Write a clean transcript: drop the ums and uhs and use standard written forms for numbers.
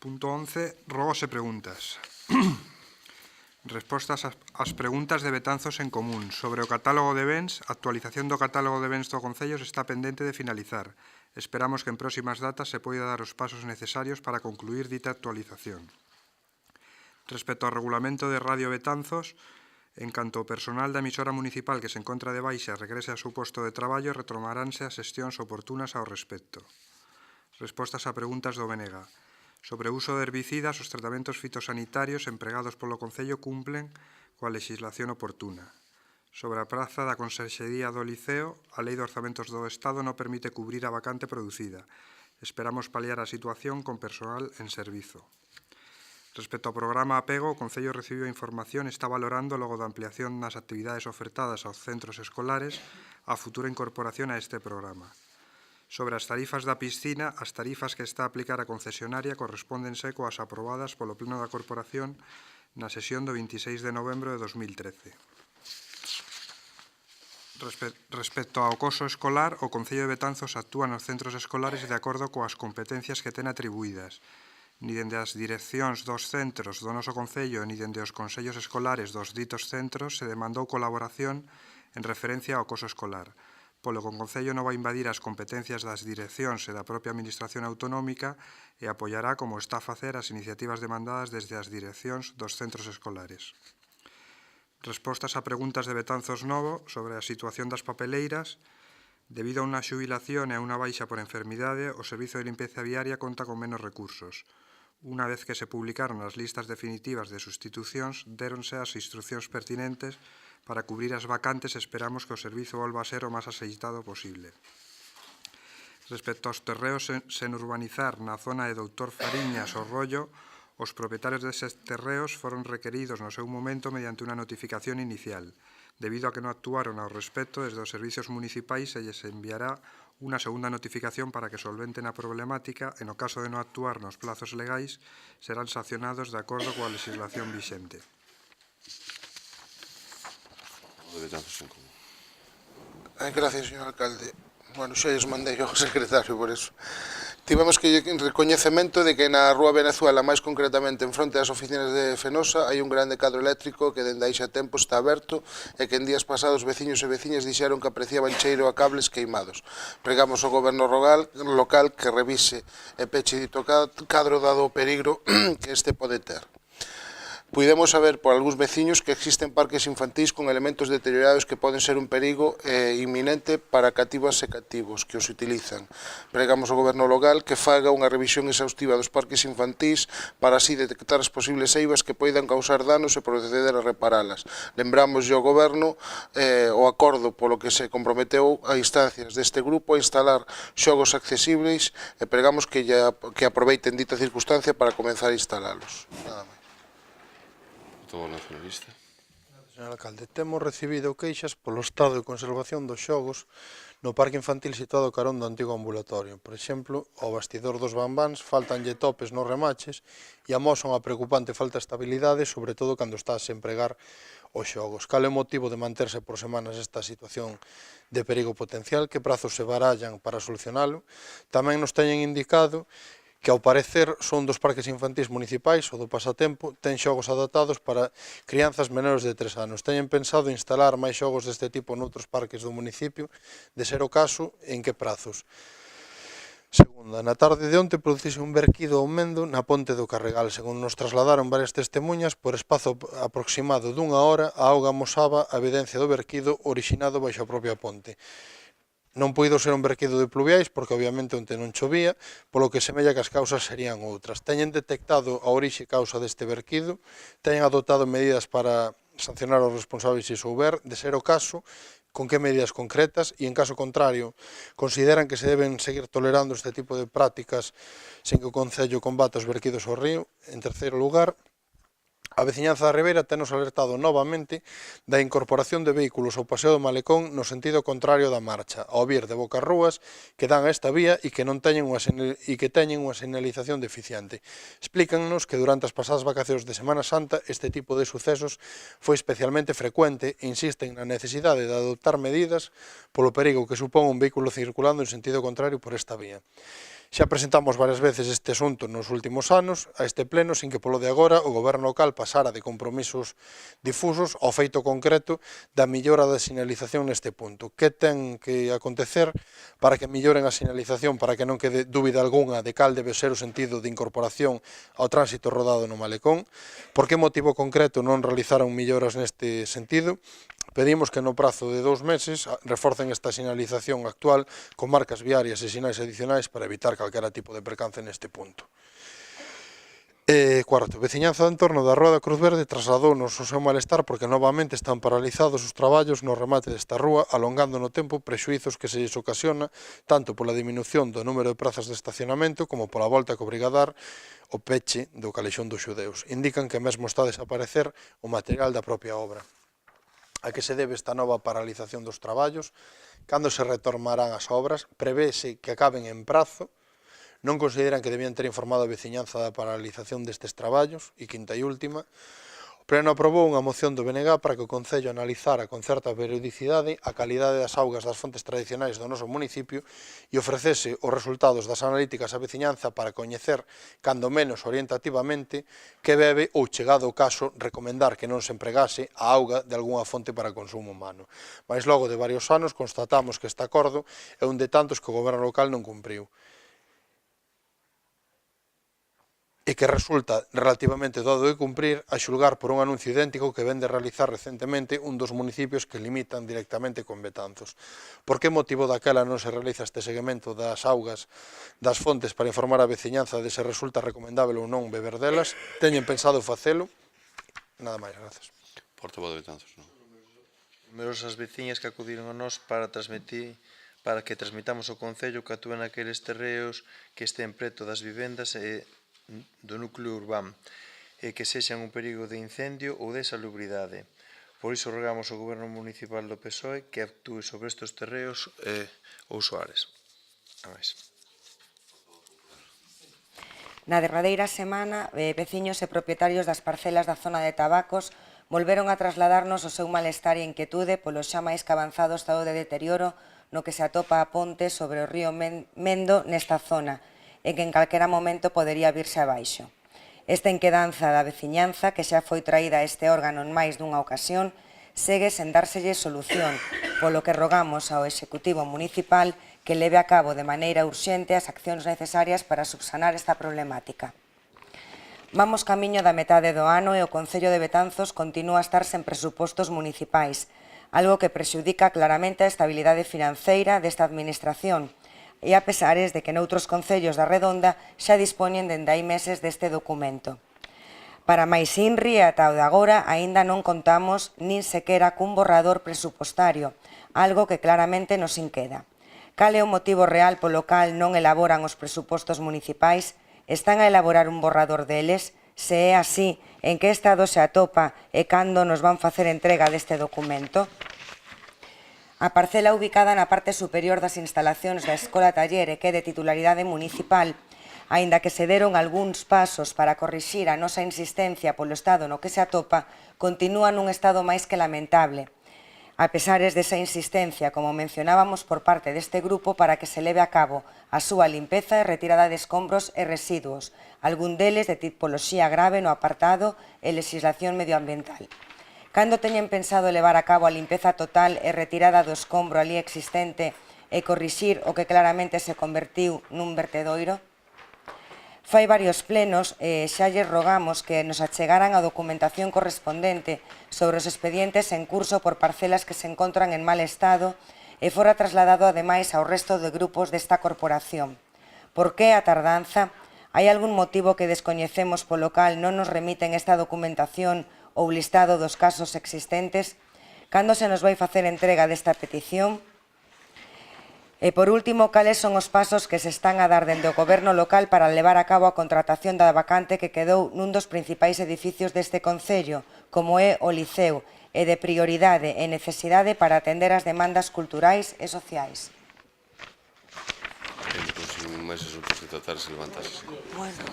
Punto 11. Rogos e preguntas. Respostas ás preguntas de Betanzos en común. Sobre o catálogo de bens, a actualización do catálogo de bens do Concello está pendente de finalizar. Esperamos que en próximas datas se poida dar os pasos necesarios para concluir dita actualización. Respecto ao regulamento de Radio Betanzos, en canto ao personal da emisora municipal que se encontra de baixa regrese ao seu posto de traballo, retomaránse as sesións oportunas ao respecto. Respostas a preguntas do Benega. Sobre o uso de herbicidas, os tratamentos fitosanitarios empregados polo Concello cumplen coa legislación oportuna. Sobre a praza da Consellería do Liceo, a Lei de Orzamentos do Estado non permite cubrir a vacante producida. Esperamos paliar a situación con personal en servizo. Respecto ao programa Apego, o Concello recibiu a información e está valorando, logo da ampliación das actividades ofertadas aos centros escolares, a futura incorporación a este programa. Sobre as tarifas da piscina, as tarifas que está a aplicar a concesionaria correspóndense coas aprobadas polo Pleno da Corporación na sesión do 26 de novembro de 2013. Respecto ao acoso escolar, o Concello de Betanzos actúa nos centros escolares de acordo coas competencias que ten atribuídas. Ni dende as direccións dos centros do noso Concello ni dende os consellos escolares dos ditos centros se demandou colaboración en referencia ao acoso escolar. Polo que o Concello non vai invadir as competencias das direccións e da propia Administración Autonómica e apoiará, como está a facer, as iniciativas demandadas desde as direccións dos centros escolares. Respostas a preguntas de Betanzos Novo sobre a situación das papeleiras. Debido a unha xubilación e a unha baixa por enfermidade, o Servizo de Limpieza Viaria conta con menos recursos. Unha vez que se publicaron as listas definitivas de sustitucións, déronse as instruccións pertinentes para cubrir as vacantes. Esperamos que o servizo volva a ser o máis axeitado posible. Respecto aos terreos sen urbanizar na zona de Doutor Fariñas o Rollo, os propietarios deses terreos foron requeridos no seu momento mediante unha notificación inicial. Debido a que non actuaron ao respecto, desde os servizos municipais se lles enviará unha segunda notificación para que solventen a problemática e, no caso de non actuar nos plazos legais, serán sancionados de acordo coa legislación vixente. Gracias, señor alcalde. Bueno, xa lles mandei ao secretario por eso. Tivemos que recoñecemento de que na Rúa Venezuela, máis concretamente en fronte ás oficinas de Fenosa, hai un grande cadro eléctrico que dende aí xa tempo está aberto e que en días pasados veciños e veciñas dixeron que apreciaban cheiro a cables queimados. Pregamos ao goberno local que revise e peche dito cadro dado o peligro que este pode ter. Puidemos saber por algúns veciños que existen parques infantís con elementos deteriorados que poden ser un perigo inminente para cativas e cativos que os utilizan. Pregamos ao goberno local que faga unha revisión exhaustiva dos parques infantís para así detectar as posibles eivas que poidan causar danos e proceder a reparalas. Lembramos ao goberno o acordo polo que se comprometeu a instancias deste grupo a instalar xogos accesibles e pregamos que aproveiten dita circunstancia para comenzar a instalalos. Nada máis. Señor alcalde, temos recibido queixas polo estado de conservación dos xogos no parque infantil situado carón do antigo ambulatorio. Por exemplo, ao bastidor dos bambáns faltanlle topes nos remaches e amosan a preocupante falta de estabilidade, sobre todo cando estás a empregar os xogos. Cal é o motivo de manterse por semanas esta situación de perigo potencial? Que prazos se barallan para solucionalo? Tamén nos teñen indicado que ao parecer son dos parques infantís municipais ou do pasatempo, ten xogos adaptados para crianzas menores de 3 anos. Teñen pensado instalar máis xogos deste tipo noutros parques do municipio? De ser o caso, en que prazos? Segunda, na tarde de onte producise un verquido ao Mendo na ponte do Carregal. Segundo nos trasladaron varias testemunhas, por espazo aproximado dunha hora, a auga amosaba a evidencia do verquido orixinado baixo a propia ponte. Non puido ser un verquido de pluviais, porque obviamente onte non chovía, polo que semella que as causas serían outras. Teñen detectado a orixe e causa deste verquido, teñen adoptado medidas para sancionar os responsables se souber, de ser o caso, con que medidas concretas, e en caso contrario, consideran que se deben seguir tolerando este tipo de prácticas sen que o Concello combata os verquidos ao río. En terceiro lugar, a veciñanza da Ribeira tenos alertado novamente da incorporación de vehículos ao paseo do Malecón no sentido contrario da marcha, ao vir de Bocarrúas, que dan a esta vía e que teñen unha señalización deficiente. Explícannos que durante as pasadas vacacións de Semana Santa este tipo de sucesos foi especialmente frecuente e insisten na necesidade de adoptar medidas polo perigo que supón un vehículo circulando en sentido contrario por esta vía. Xa presentamos varias veces este asunto nos últimos anos a este pleno sin que polo de agora o goberno local pasara de compromisos difusos ao feito concreto da millora da sinalización neste punto. Que ten que acontecer para que melloren a sinalización, para que non quede dúbida algunha de cal debe ser o sentido de incorporación ao tránsito rodado no malecón? Por que motivo concreto non realizaron melloras neste sentido? Pedimos que no prazo de 2 meses reforcen esta sinalización actual con marcas viarias e sinais adicionais para evitar calquera tipo de percance neste punto. Cuarto, veciñanza do entorno da Rúa da Cruz Verde trasladounos o seu malestar porque novamente están paralizados os traballos no remate desta rúa, alongando no tempo prexuizos que se lles ocasiona tanto pola diminución do número de prazas de estacionamento como pola volta que obriga a dar o peche do Calexón dos Xudeus. Indican que mesmo está a desaparecer o material da propia obra. A que se debe esta nova paralización dos traballos? Cando se retomarán as obras? Prevese que acaben en prazo? Non consideran que debían ter informado a veciñanza da paralización destes traballos? E quinta e última, o Pleno aprobou unha moción do BNG para que o Concello analizara con certa periodicidade a calidade das augas das fontes tradicionais do noso municipio e ofrecese os resultados das analíticas á veciñanza para coñecer, cando menos orientativamente, que bebe ou, chegado o caso, recomendar que non se empregase a auga de algunha fonte para consumo humano. Mais logo de varios anos constatamos que este acordo é un de tantos que o goberno local non cumpriu, e que resulta relativamente doado de cumprir a xulgar por un anuncio idéntico que ven de realizar recentemente un dos municipios que limitan directamente con Betanzos. Por que motivo daquela non se realiza este seguimento das augas das fontes para informar a veciñanza de se resulta recomendável ou non beber delas? Teñen pensado facelo? Nada máis, gracias. Portavoz de Betanzos, non? Numerosas veciñas que acudiron a nós para que transmitamos ao Concello que actúen naqueles terreos que estén preto das vivendas e do núcleo urbano e que sexan un perigo de incendio ou de salubridade. Por iso rogamos ao Goberno Municipal do PSOE que actúe sobre estes terreos ou soares. A máis. Na derradeira semana, veciños e propietarios das parcelas da zona de Tabacos volveron a trasladarnos o seu malestar e inquietude polo xa máis que avanzado estado de deterioro no que se atopa a ponte sobre o río Mendo nesta zona, e que en calquera momento podería virse abaixo. Esta inquedanza da veciñanza, que xa foi traída a este órgano en máis dunha ocasión, segue sen dárselle solución, polo que rogamos ao Executivo Municipal que leve a cabo de maneira urxente as accións necesarias para subsanar esta problemática. Vamos camiño da metade do ano e o Concello de Betanzos continúa a estar sen presupostos municipais, algo que prexudica claramente a estabilidade financeira desta administración, e a pesares de que noutros concellos da Redonda xa dispoñen dende hai meses deste documento. Para máis inri e ata o de agora aínda non contamos nin sequera cun borrador presupostario, algo que claramente nos inqueda. Cal é o motivo real polo cal non elaboran os presupostos municipais? Están a elaborar un borrador deles? Se é así, en que estado se atopa e cando nos van facer entrega deste documento? A parcela ubicada na parte superior das instalacións da Escola Taller e que é de titularidade municipal, aínda que se deron algúns pasos para corrixir a nosa insistencia polo estado no que se atopa, continúa nun estado máis que lamentable. A pesares desa insistencia, como mencionábamos por parte deste grupo, para que se leve a cabo a súa limpeza e retirada de escombros e residuos, algún deles de tipoloxía grave no apartado e legislación medioambiental. Cando teñen pensado levar a cabo a limpeza total e retirada do escombro ali existente e corrixir o que claramente se convertiu nun vertedoiro? Fai varios plenos e xa lles rogamos que nos achegaran a documentación correspondente sobre os expedientes en curso por parcelas que se encontran en mal estado e fora trasladado ademais ao resto de grupos desta corporación. Por que a tardanza? Hai algún motivo que descoñecemos polo cal non nos remiten esta documentación ou listado dos casos existentes? Cando se nos vai facer entrega desta petición? E, por último, cales son os pasos que se están a dar dende o Goberno local para levar a cabo a contratación da vacante que quedou nun dos principais edificios deste Concello, como é o Liceo, e de prioridade e necesidade para atender as demandas culturais e sociais? Sin máis asuntos que tratar, se levantase. Bueno.